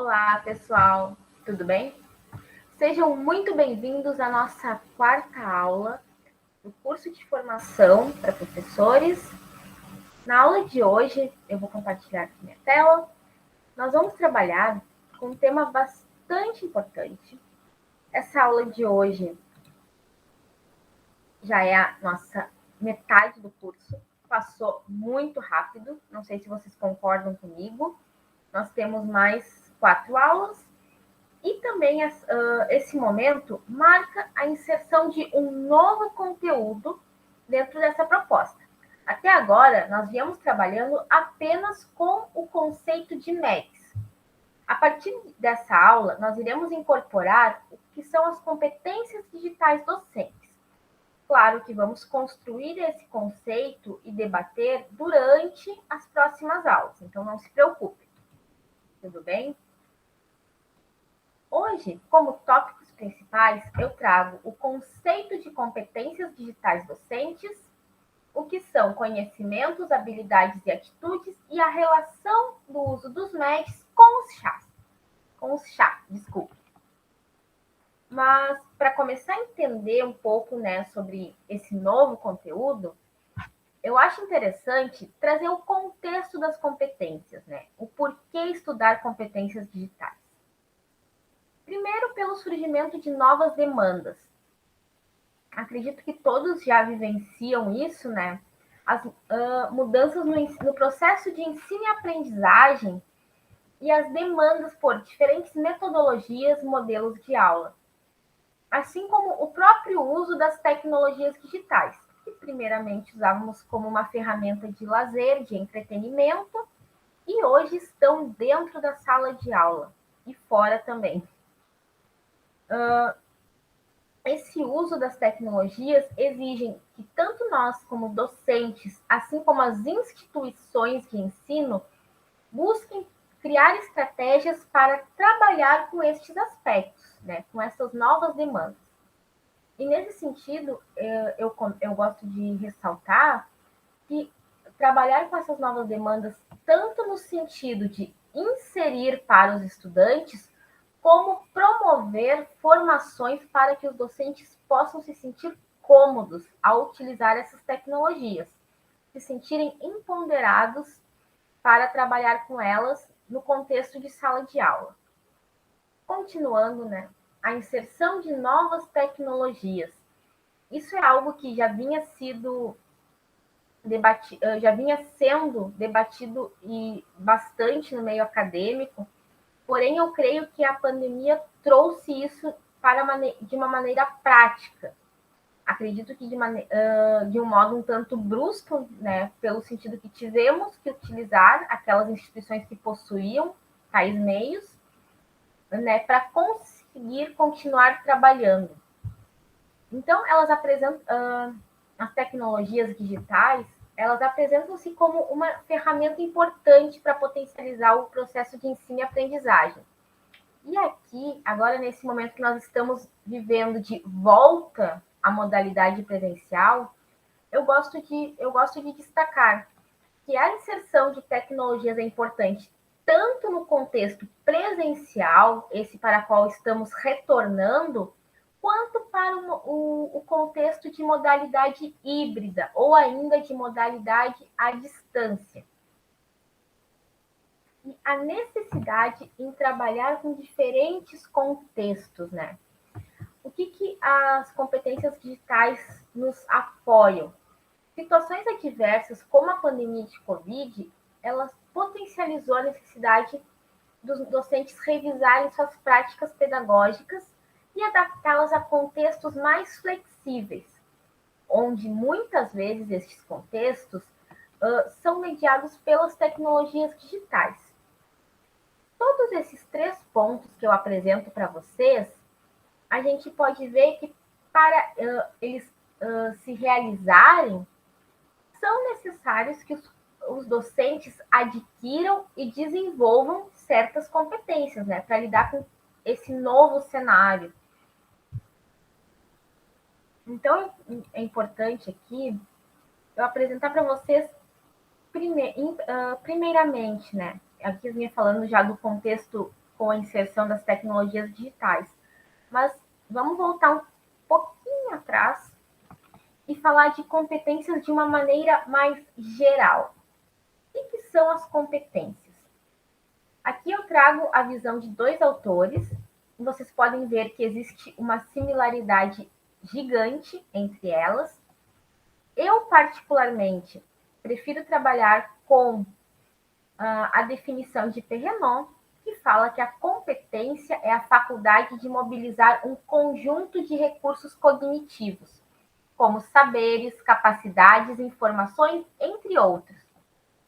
Olá, pessoal, tudo bem? Sejam muito bem-vindos à nossa quarta aula do curso de formação para professores. Na aula de hoje, eu vou compartilhar aqui minha tela. Nós vamos trabalhar com um tema bastante importante. Essa aula de hoje já é a nossa metade do curso. Passou muito rápido, não sei se vocês concordam comigo. Nós temos mais 4 aulas. E também esse momento marca a inserção de um novo conteúdo dentro dessa proposta. Até agora, nós viemos trabalhando apenas com o conceito de MECs. A partir dessa aula, nós iremos incorporar o que são as competências digitais docentes. Claro que vamos construir esse conceito e debater durante as próximas aulas, então não se preocupe. Tudo bem? Hoje, como tópicos principais, eu trago o conceito de competências digitais docentes, o que são conhecimentos, habilidades e atitudes, e a relação do uso dos MECs com os chats. Desculpe. Mas, para começar a entender um pouco, sobre esse novo conteúdo, eu acho interessante trazer o contexto das competências, o porquê estudar competências digitais. Primeiro, pelo surgimento de novas demandas. Acredito que todos já vivenciam isso, As mudanças no processo de ensino e aprendizagem e as demandas por diferentes metodologias, modelos de aula. Assim como o próprio uso das tecnologias digitais, que primeiramente usávamos como uma ferramenta de lazer, de entretenimento, e hoje estão dentro da sala de aula e fora também. Esse uso das tecnologias exigem que tanto nós, como docentes, assim como as instituições de ensino, busquem criar estratégias para trabalhar com estes aspectos, com essas novas demandas. E nesse sentido, eu gosto de ressaltar que trabalhar com essas novas demandas, tanto no sentido de inserir para os estudantes, como promover formações para que os docentes possam se sentir cômodos ao utilizar essas tecnologias, se sentirem empoderados para trabalhar com elas no contexto de sala de aula. Continuando, a inserção de novas tecnologias. Isso é algo que já vinha sendo debatido e bastante no meio acadêmico. Porém, eu creio que a pandemia trouxe isso de uma maneira prática. Acredito que de um modo um tanto brusco, pelo sentido que tivemos que utilizar aquelas instituições que possuíam tais meios, para conseguir continuar trabalhando. Então, elas apresentam as tecnologias digitais, elas apresentam-se como uma ferramenta importante para potencializar o processo de ensino e aprendizagem. E aqui, agora nesse momento que nós estamos vivendo de volta à modalidade presencial, eu gosto de destacar que a inserção de tecnologias é importante tanto no contexto presencial, esse para qual estamos retornando, quanto para o contexto de modalidade híbrida ou ainda de modalidade à distância. E a necessidade em trabalhar com diferentes contextos, O que as competências digitais nos apoiam? Situações adversas, como a pandemia de Covid, elas potencializou a necessidade dos docentes revisarem suas práticas pedagógicas e adaptá-las a contextos mais flexíveis, onde muitas vezes estes contextos são mediados pelas tecnologias digitais. Todos esses 3 pontos que eu apresento para vocês, a gente pode ver que para eles se realizarem, são necessários que os docentes adquiram e desenvolvam certas competências, para lidar com esse novo cenário. Então, é importante aqui eu apresentar para vocês, primeiramente, aqui eu vinha falando já do contexto com a inserção das tecnologias digitais. Mas vamos voltar um pouquinho atrás e falar de competências de uma maneira mais geral. O que são as competências? Aqui eu trago a visão de dois autores. Vocês podem ver que existe uma similaridade gigante entre elas. Eu, particularmente, prefiro trabalhar com a definição de Perrenot, que fala que a competência é a faculdade de mobilizar um conjunto de recursos cognitivos, como saberes, capacidades, informações, entre outros,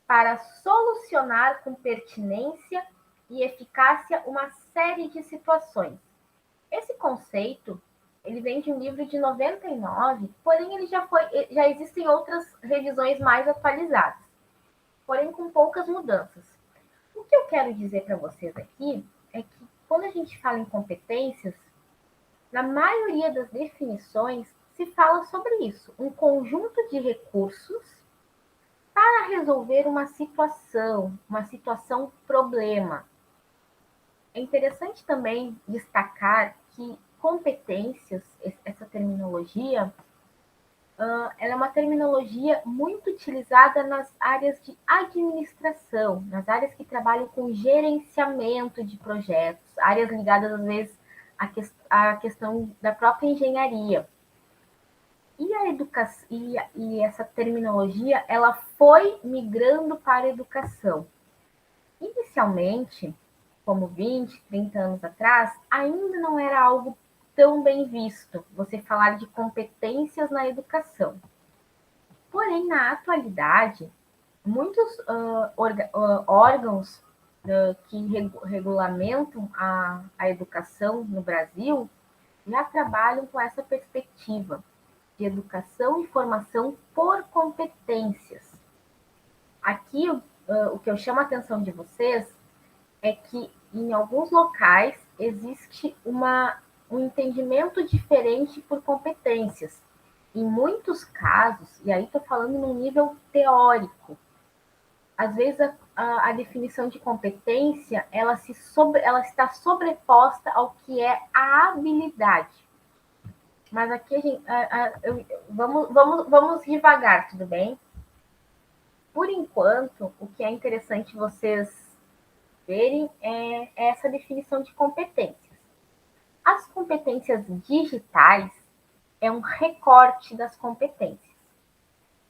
para solucionar com pertinência e eficácia uma série de situações. Esse conceito, ele vem de um livro de 99, porém ele já existem outras revisões mais atualizadas, porém com poucas mudanças. O que eu quero dizer para vocês aqui é que quando a gente fala em competências, na maioria das definições se fala sobre isso, um conjunto de recursos para resolver uma situação problema. É interessante também destacar que competências, essa terminologia, ela é uma terminologia muito utilizada nas áreas de administração, nas áreas que trabalham com gerenciamento de projetos, áreas ligadas, às vezes, à questão da própria engenharia. E a educação, e essa terminologia, ela foi migrando para a educação. Inicialmente, como 20, 30 anos atrás, ainda não era algo tão bem visto você falar de competências na educação. Porém, na atualidade, muitos órgãos que regulamentam a educação no Brasil já trabalham com essa perspectiva de educação e formação por competências. Aqui, o que eu chamo a atenção de vocês é que em alguns locais existe um entendimento diferente por competências. Em muitos casos, e aí estou falando num nível teórico, às vezes a definição de competência ela está sobreposta ao que é a habilidade. Mas aqui vamos devagar, tudo bem? Por enquanto, o que é interessante vocês verem é essa definição de competências. As competências digitais é um recorte das competências.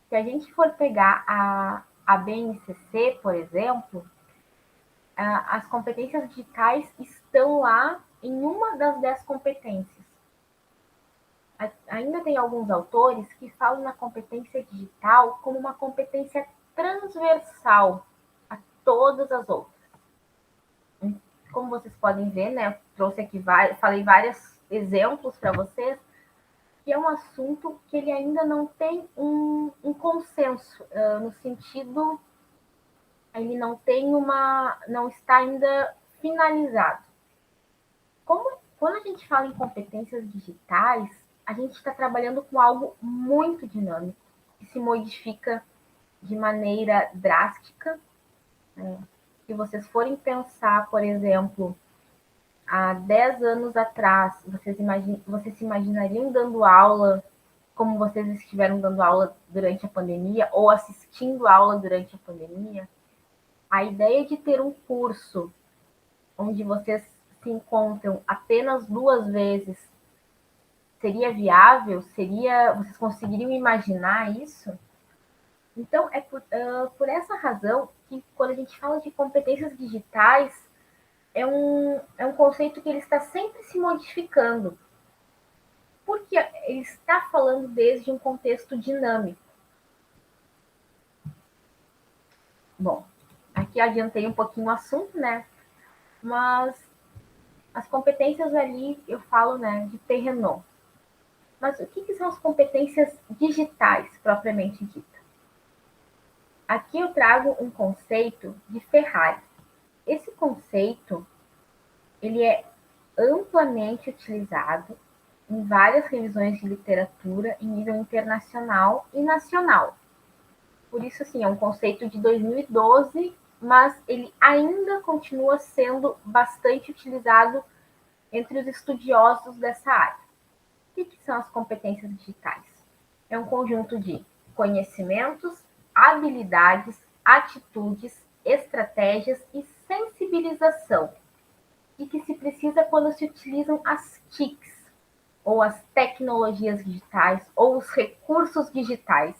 Se a gente for pegar a BNCC, por exemplo, as competências digitais estão lá em uma das 10 competências. Ainda tem alguns autores que falam na competência digital como uma competência transversal a todas as outras. Como vocês podem ver, né, eu trouxe aqui falei vários exemplos para vocês, que é um assunto que ele ainda não tem um consenso, no sentido, ele não está ainda finalizado. Quando a gente fala em competências digitais, a gente está trabalhando com algo muito dinâmico, que se modifica de maneira drástica, né? Se vocês forem pensar, por exemplo, há 10 anos atrás, vocês se imaginariam dando aula como vocês estiveram dando aula durante a pandemia ou assistindo aula durante a pandemia? A ideia de ter um curso onde vocês se encontram apenas 2 vezes seria viável? Vocês conseguiriam imaginar isso? Então, é por essa razão que quando a gente fala de competências digitais, é um conceito que ele está sempre se modificando, porque ele está falando desde um contexto dinâmico. Bom, aqui adiantei um pouquinho o assunto, né? Mas as competências ali, eu falo, né, de Perrenot. Mas o que são as competências digitais, propriamente dita? Aqui eu trago um conceito de Ferrari. Esse conceito, ele é amplamente utilizado em várias revisões de literatura em nível internacional e nacional. Por isso, assim, é um conceito de 2012 mas ele ainda continua sendo bastante utilizado entre os estudiosos dessa área. O que são as competências digitais? É um conjunto de conhecimentos, habilidades, atitudes, estratégias e sensibilização, e que se precisa quando se utilizam as TICs, ou as tecnologias digitais, ou os recursos digitais,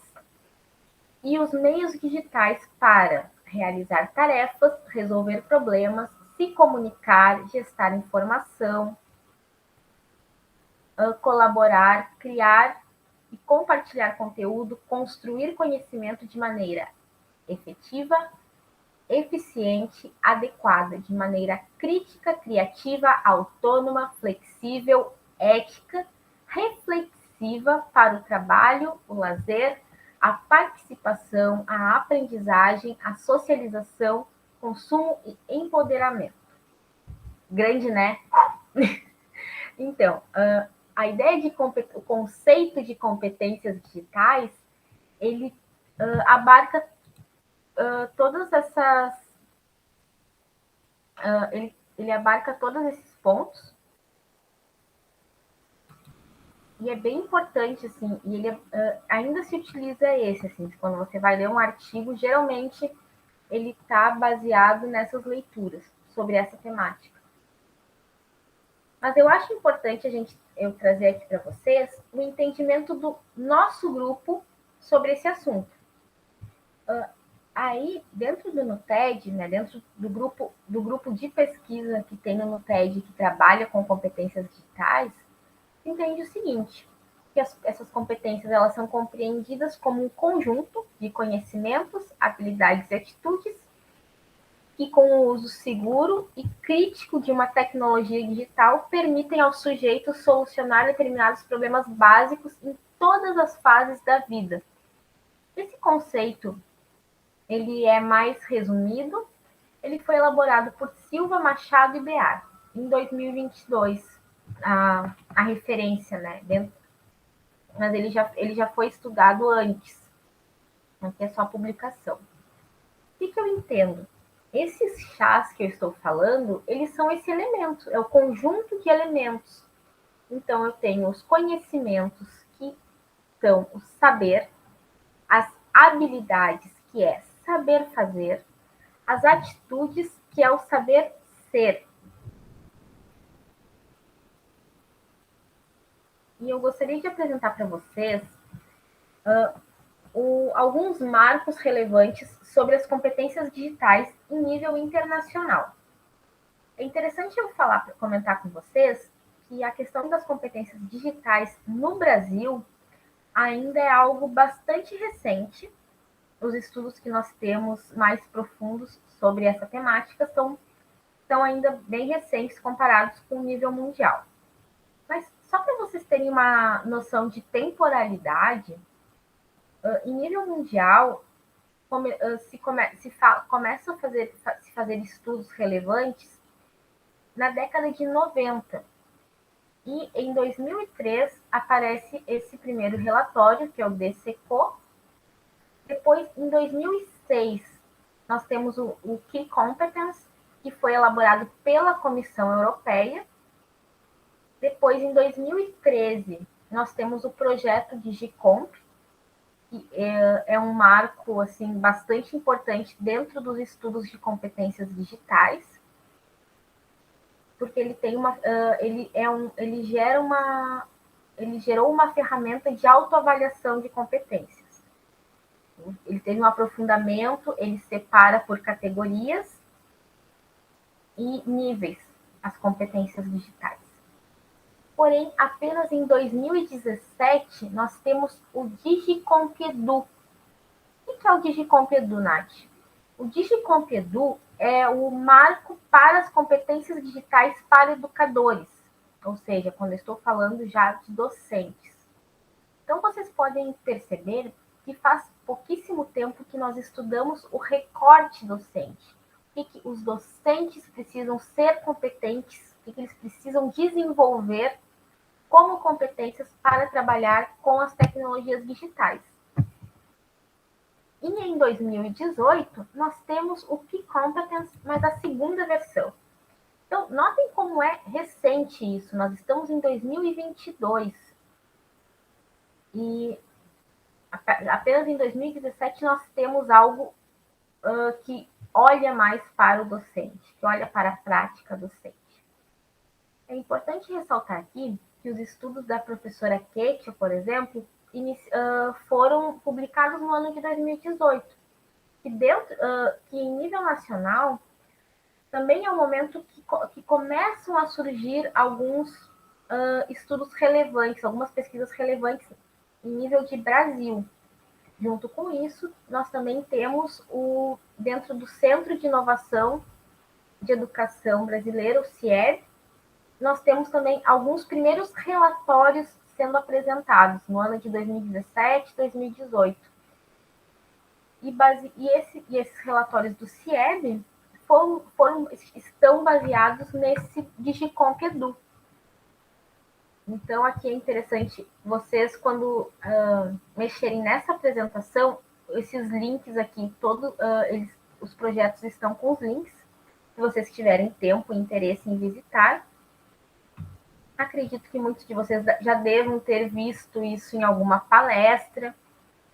e os meios digitais para realizar tarefas, resolver problemas, se comunicar, gestar informação, colaborar, criar e compartilhar conteúdo, construir conhecimento de maneira efetiva, eficiente, adequada, de maneira crítica, criativa, autônoma, flexível, ética, reflexiva para o trabalho, o lazer, a participação, a aprendizagem, a socialização, consumo e empoderamento. Grande, né? Então, a ideia de o conceito de competências digitais, ele abarca todas essas, ele abarca todos esses pontos, e é bem importante, assim, e ele ainda se utiliza esse, assim, quando você vai ler um artigo, geralmente ele está baseado nessas leituras sobre essa temática. Mas eu acho importante eu trazer aqui para vocês o entendimento do nosso grupo sobre esse assunto. Aí, dentro do NUTED, né, dentro do grupo de pesquisa que tem no NUTED, que trabalha com competências digitais, entende o seguinte, que essas competências elas são compreendidas como um conjunto de conhecimentos, habilidades e atitudes que, com o uso seguro e crítico de uma tecnologia digital, permitem ao sujeito solucionar determinados problemas básicos em todas as fases da vida. Esse conceito ele é mais resumido, ele foi elaborado por Silva, Machado e Bear, em 2022, a referência, né? Mas ele já foi estudado antes, aqui é só a publicação. O que eu entendo? Esses chás que eu estou falando, eles são esse elemento, é o conjunto de elementos. Então, eu tenho os conhecimentos, que são o saber, as habilidades, que é saber fazer, as atitudes, que é o saber ser. E eu gostaria de apresentar para vocês alguns marcos relevantes sobre as competências digitais em nível internacional. É interessante eu comentar com vocês que a questão das competências digitais no Brasil ainda é algo bastante recente. Os estudos que nós temos mais profundos sobre essa temática são ainda bem recentes comparados com o nível mundial. Mas só para vocês terem uma noção de temporalidade, em nível mundial, começa a se fazer estudos relevantes na década de 90. E em 2003 aparece esse primeiro relatório, que é o DCCO. Depois, em 2006, nós temos o Key Competence, que foi elaborado pela Comissão Europeia. Depois, em 2013, nós temos o projeto DigiComp, que é um marco assim, bastante importante dentro dos estudos de competências digitais, porque ele tem ele gerou uma ferramenta de autoavaliação de competências. Ele tem um aprofundamento, ele separa por categorias e níveis as competências digitais. Porém, apenas em 2017, nós temos o DigiComp Edu. O que é o DigiComp Edu, Nath? O DigiComp Edu é o marco para as competências digitais para educadores, ou seja, quando eu estou falando já de docentes. Então, vocês podem perceber que faz pouquíssimo tempo que nós estudamos o recorte docente. O que os docentes precisam ser competentes, o que eles precisam desenvolver como competências para trabalhar com as tecnologias digitais. E em 2018, nós temos o Key Competence, mas a segunda versão. Então, notem como é recente isso. Nós estamos em 2022. E apenas em 2017 nós temos algo que olha mais para o docente, que olha para a prática docente. É importante ressaltar aqui que os estudos da professora Ketia, por exemplo, foram publicados no ano de 2018, que em nível nacional também é um momento que começam a surgir alguns estudos relevantes, algumas pesquisas relevantes em nível de Brasil. Junto com isso, nós também temos dentro do Centro de Inovação de Educação Brasileiro, o CIEB, nós temos também alguns primeiros relatórios sendo apresentados no ano de 2017 e 2018. E esses relatórios do CIEB estão baseados nesse Digicomp Edu. Então, aqui é interessante vocês, quando mexerem nessa apresentação, esses links aqui, os projetos estão com os links, se vocês tiverem tempo e interesse em visitar. Acredito que muitos de vocês já devam ter visto isso em alguma palestra,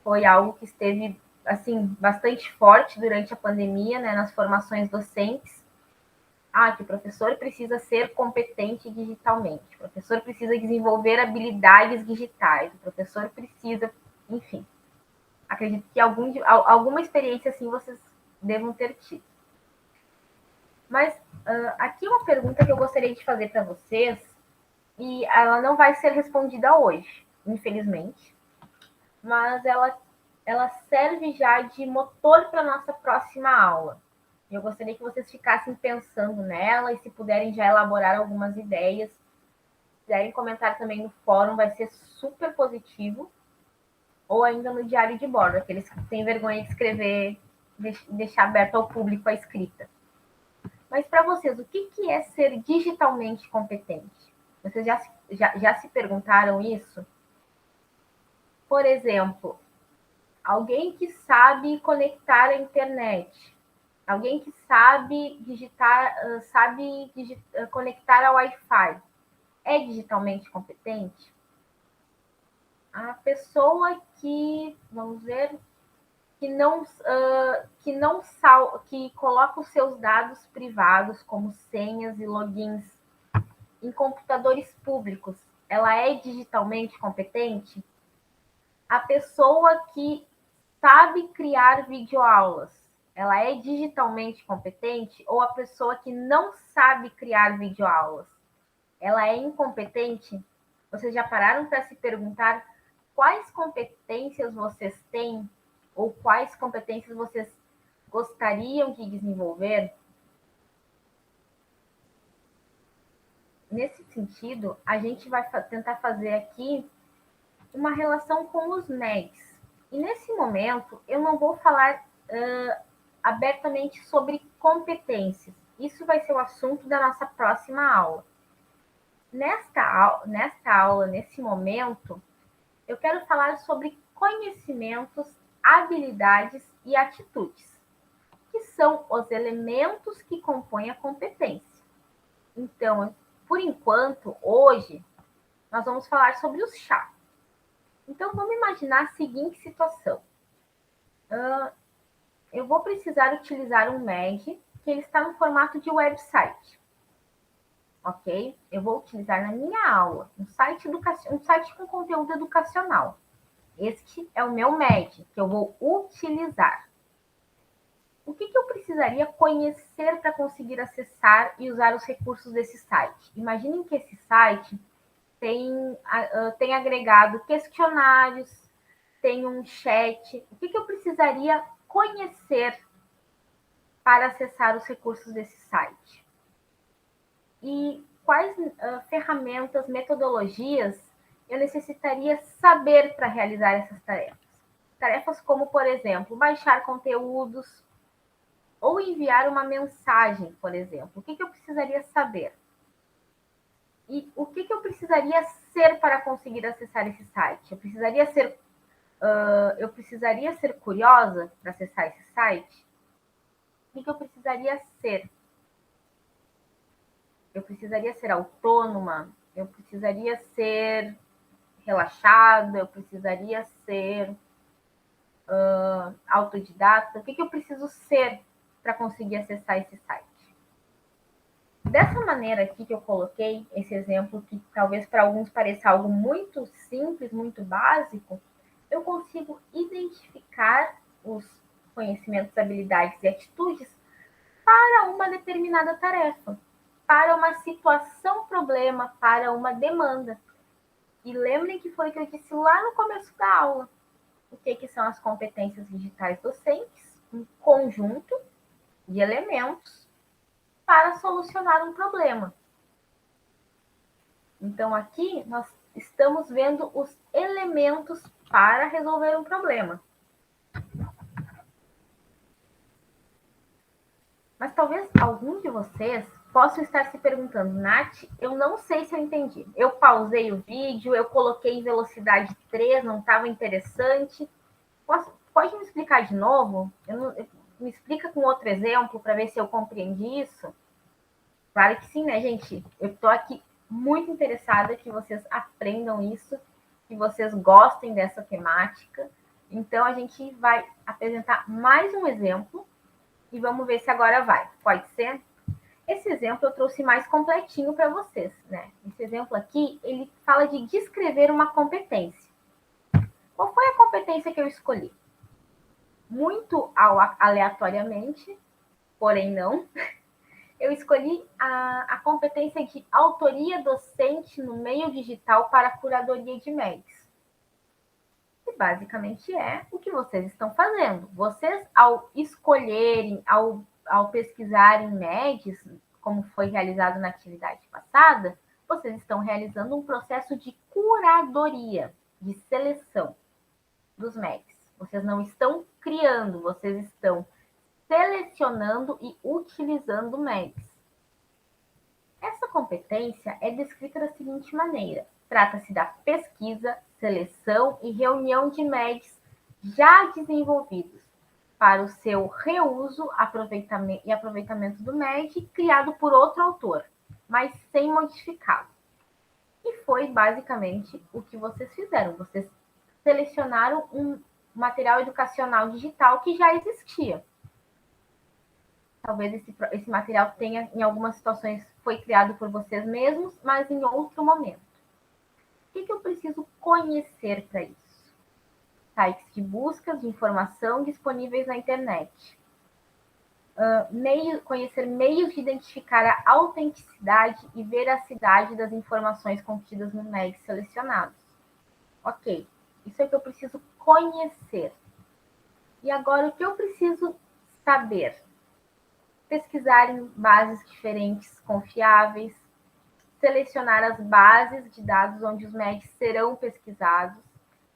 foi algo que esteve assim, bastante forte durante a pandemia, né, nas formações docentes. Que o professor precisa ser competente digitalmente, o professor precisa desenvolver habilidades digitais, o professor precisa, enfim. Acredito que alguma experiência assim vocês devam ter tido. Mas aqui uma pergunta que eu gostaria de fazer para vocês, e ela não vai ser respondida hoje, infelizmente, mas ela serve já de motor para a nossa próxima aula. Eu gostaria que vocês ficassem pensando nela e se puderem já elaborar algumas ideias. Se quiserem comentar também no fórum, vai ser super positivo. Ou ainda no diário de bordo, aqueles que têm vergonha de escrever, deixar aberto ao público a escrita. Mas para vocês, o que é ser digitalmente competente? Vocês já se perguntaram isso? Por exemplo, alguém que sabe conectar a internet, alguém que sabe conectar ao Wi-Fi, é digitalmente competente? A pessoa que, vamos ver, que coloca os seus dados privados, como senhas e logins, em computadores públicos, ela é digitalmente competente? A pessoa que sabe criar videoaulas, ela é digitalmente competente? Ou a pessoa que não sabe criar videoaulas, ela é incompetente? Vocês já pararam para se perguntar quais competências vocês têm ou quais competências vocês gostariam de desenvolver? Nesse sentido, a gente vai tentar fazer aqui uma relação com os MEGs. E nesse momento, eu não vou falar abertamente sobre competências. Isso vai ser o assunto da nossa próxima aula. Nesta aula, nesse momento, eu quero falar sobre conhecimentos, habilidades e atitudes, que são os elementos que compõem a competência. Então, por enquanto, hoje, nós vamos falar sobre os chá. Então, vamos imaginar a seguinte situação. Eu vou precisar utilizar um MEG, que ele está no formato de website. Ok? Eu vou utilizar na minha aula um site com conteúdo educacional. Este é o meu MEG, que eu vou utilizar. O que eu precisaria conhecer para conseguir acessar e usar os recursos desse site? Imaginem que esse site tem agregado questionários, tem um chat. O que eu precisaria conhecer para acessar os recursos desse site? E quais ferramentas, metodologias eu necessitaria saber para realizar essas tarefas? Tarefas como, por exemplo, baixar conteúdos ou enviar uma mensagem, por exemplo. O que eu precisaria saber? E o que eu precisaria ser para conseguir acessar esse site? Eu precisaria ser Eu precisaria ser curiosa para acessar esse site? O que eu precisaria ser? Eu precisaria ser autônoma? Eu precisaria ser relaxada? Eu precisaria ser autodidata? O que eu preciso ser para conseguir acessar esse site? Dessa maneira aqui que eu coloquei, esse exemplo que talvez para alguns pareça algo muito simples, muito básico, eu consigo identificar os conhecimentos, habilidades e atitudes para uma determinada tarefa, para uma situação problema, para uma demanda. E lembrem que foi o que eu disse lá no começo da aula. O que são as competências digitais docentes? Um conjunto de elementos para solucionar um problema. Então, aqui nós estamos vendo os elementos para resolver um problema. Mas talvez algum de vocês possam estar se perguntando, Nath, eu não sei se eu entendi. Eu pausei o vídeo, eu coloquei em velocidade 3, não estava interessante. Pode me explicar de novo? Me explica com outro exemplo para ver se eu compreendi isso? Claro que sim, né, gente? Eu estou aqui muito interessada que vocês aprendam isso, que vocês gostem dessa temática. Então, a gente vai apresentar mais um exemplo e vamos ver se agora vai. Pode ser? Esse exemplo eu trouxe mais completinho para vocês, né? Esse exemplo aqui, ele fala de descrever uma competência. Qual foi a competência que eu escolhi? Muito aleatoriamente, porém não. Eu escolhi a competência de autoria docente no meio digital para a curadoria de MEDs. E basicamente é o que vocês estão fazendo. Vocês, ao escolherem, ao pesquisarem MEDs, como foi realizado na atividade passada, vocês estão realizando um processo de curadoria, de seleção dos MEDs. Vocês não estão criando, vocês estão selecionando e utilizando MEDs. Essa competência é descrita da seguinte maneira: trata-se da pesquisa, seleção e reunião de MEDs já desenvolvidos para o seu reuso e aproveitamento do MED criado por outro autor, mas sem modificá-lo. E foi basicamente o que vocês fizeram. Vocês selecionaram um material educacional digital que já existia. Talvez esse material tenha, em algumas situações, foi criado por vocês mesmos, mas em outro momento. O que eu preciso conhecer para isso? Sites de buscas de informação disponíveis na internet. Conhecer meios de identificar a autenticidade e veracidade das informações contidas no MED selecionados. Ok, isso é o que eu preciso conhecer. E agora, o que eu preciso saber? Pesquisar em bases diferentes confiáveis, selecionar as bases de dados onde os MEDs serão pesquisados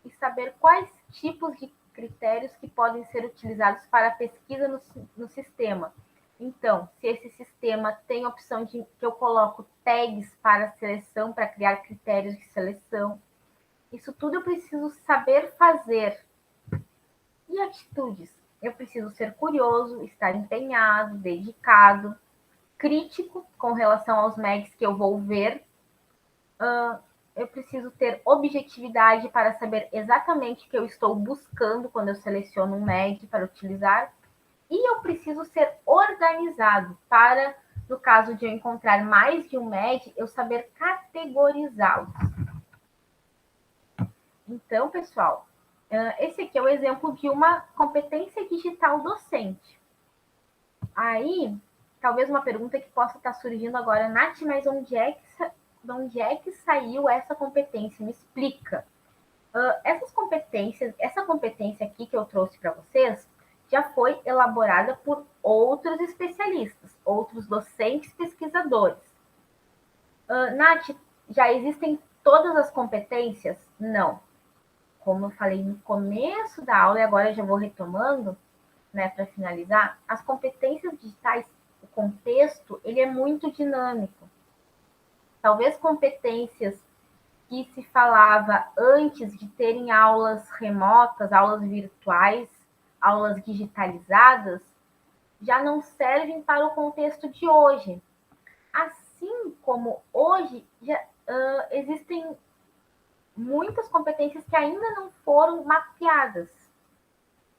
e saber quais tipos de critérios que podem ser utilizados para a pesquisa no sistema. Então, se esse sistema tem a opção de que eu coloco tags para seleção, para criar critérios de seleção, isso tudo eu preciso saber fazer. E atitudes? Eu preciso ser curioso, estar empenhado, dedicado, crítico com relação aos MEDs que eu vou ver. Eu preciso ter objetividade para saber exatamente o que eu estou buscando quando eu seleciono um MED para utilizar. E eu preciso ser organizado para, no caso de eu encontrar mais de um MED, eu saber categorizá-los. Então, pessoal, esse aqui é o exemplo de uma competência digital docente. Aí, talvez uma pergunta que possa estar surgindo agora, Nath, mas onde é que saiu essa competência? Me explica. Essa competência aqui que eu trouxe para vocês, já foi elaborada por outros especialistas, outros docentes pesquisadores. Nath, já existem todas as competências? Não. Como eu falei no começo da aula, e agora já vou retomando, né, para finalizar, as competências digitais, o contexto, ele é muito dinâmico. Talvez competências que se falava antes de terem aulas remotas, aulas virtuais, aulas digitalizadas, já não servem para o contexto de hoje. Assim como hoje já, existem muitas competências que ainda não foram mapeadas.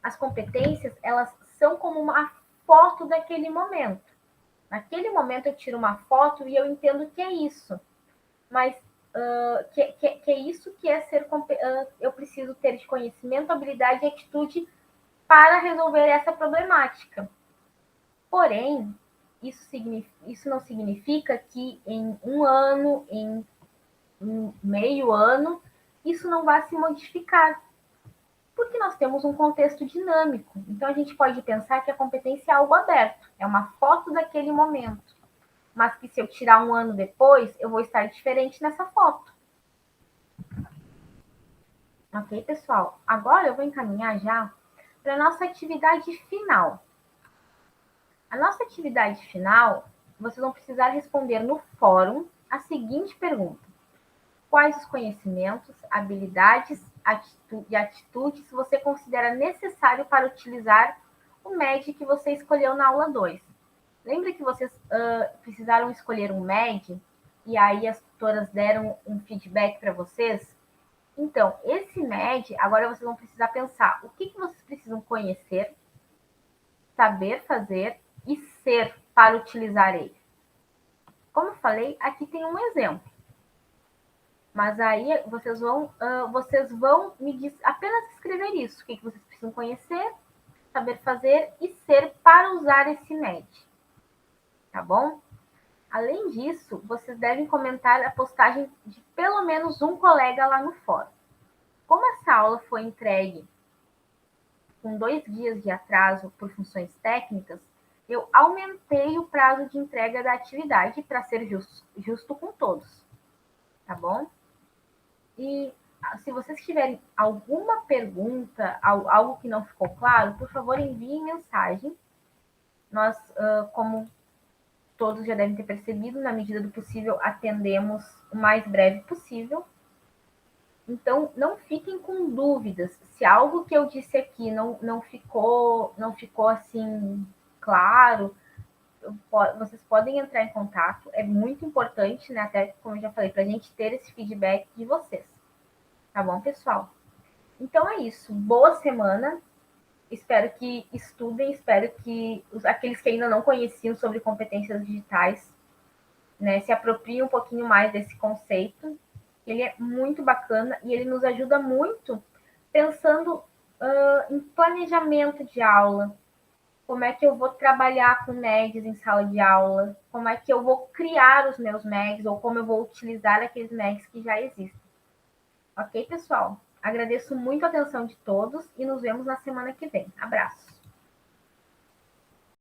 As competências, elas são como uma foto daquele momento. Naquele momento eu tiro uma foto e eu entendo que é isso. Mas que é isso que é ser... eu preciso ter de conhecimento, habilidade e atitude para resolver essa problemática. Porém, isso não significa que em um ano, em um meio ano, isso não vai se modificar. Porque nós temos um contexto dinâmico. Então, a gente pode pensar que a competência é algo aberto, é uma foto daquele momento. Mas que se eu tirar um ano depois, eu vou estar diferente nessa foto. Ok, pessoal? Agora eu vou encaminhar já para a nossa atividade final. A nossa atividade final, vocês vão precisar responder no fórum a seguinte pergunta: quais os conhecimentos, habilidades e atitudes você considera necessário para utilizar o MED que você escolheu na aula 2? Lembra que vocês precisaram escolher um MED e aí as tutoras deram um feedback para vocês? Então, esse MED, agora vocês vão precisar pensar o que vocês precisam conhecer, saber fazer e ser para utilizar ele. Como eu falei, aqui tem um exemplo. Mas aí vocês vão me apenas escrever isso, o que vocês precisam conhecer, saber fazer e ser para usar esse MED. Tá bom? Além disso, vocês devem comentar a postagem de pelo menos um colega lá no fórum. Como essa aula foi entregue com 2 dias de atraso por funções técnicas, eu aumentei o prazo de entrega da atividade para ser justo com todos. Tá bom? E se vocês tiverem alguma pergunta, algo que não ficou claro, por favor, enviem mensagem. Nós, como todos já devem ter percebido, na medida do possível, atendemos o mais breve possível. Então, não fiquem com dúvidas. Se algo que eu disse aqui não ficou assim claro, vocês podem entrar em contato. É muito importante, né? Até como eu já falei, para a gente ter esse feedback de vocês. Tá bom, pessoal? Então é isso. Boa semana. Espero que estudem, espero que aqueles que ainda não conheciam sobre competências digitais, né, se apropriem um pouquinho mais desse conceito. Ele é muito bacana e ele nos ajuda muito pensando em planejamento de aula. Como é que eu vou trabalhar com MEDs em sala de aula? Como é que eu vou criar os meus MEDs ou como eu vou utilizar aqueles MEDs que já existem? Ok, pessoal? Agradeço muito a atenção de todos e nos vemos na semana que vem. Abraços!